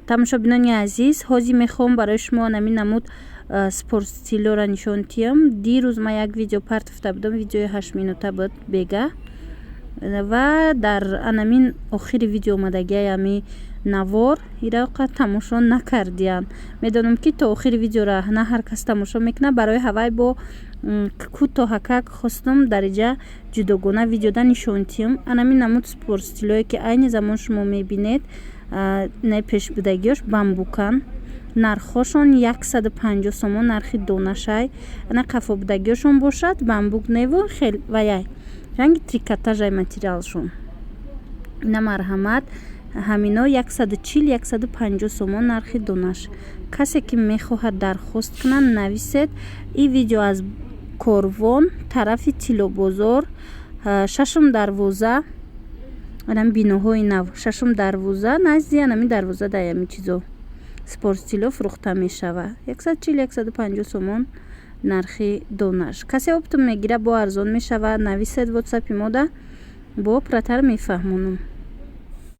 тамошобинони азиз, ҳозир мехоҳам барои шумо намин намуд спорт стилёро нишон диҳам. Дирӯз ман як видео партофта будам, видеои 8 минута буд бега ва дар анамин охири видео омадагиай ами навор ирақа тамошо накардиан. Медонам ки то охири видеора на ҳар кас тамошо мекуна. Барои ҳавай бо кӯтоҳакак хостам дариҷа ҷудогона видеода нишон диҳам. Анамин намуд спорт стилое ки айни замон шумо мебинед не пешбудагиёш бамбукан. Нархошон 150 сомон нархи донашай. Ана қафобудагиёшон бошад бамбук неву хел ваяй ранги трикотажай материалшон. Ина марҳамат ҳамино 140-150 сомон нархи донаш. Касе ки мехоҳад дархост кунад нависед. И видео аз Корвон тарафи Тилобозор 6 дарвоза анам биноҳои нав 6 дарвоза назди анами дарвоза даями чизо спорт стило фурӯхта мешава 140-150 сомон нархи донаш. Касе оптум мегира бо арзон мешава нависед ватсапи мода бо оператор мефаҳмонам.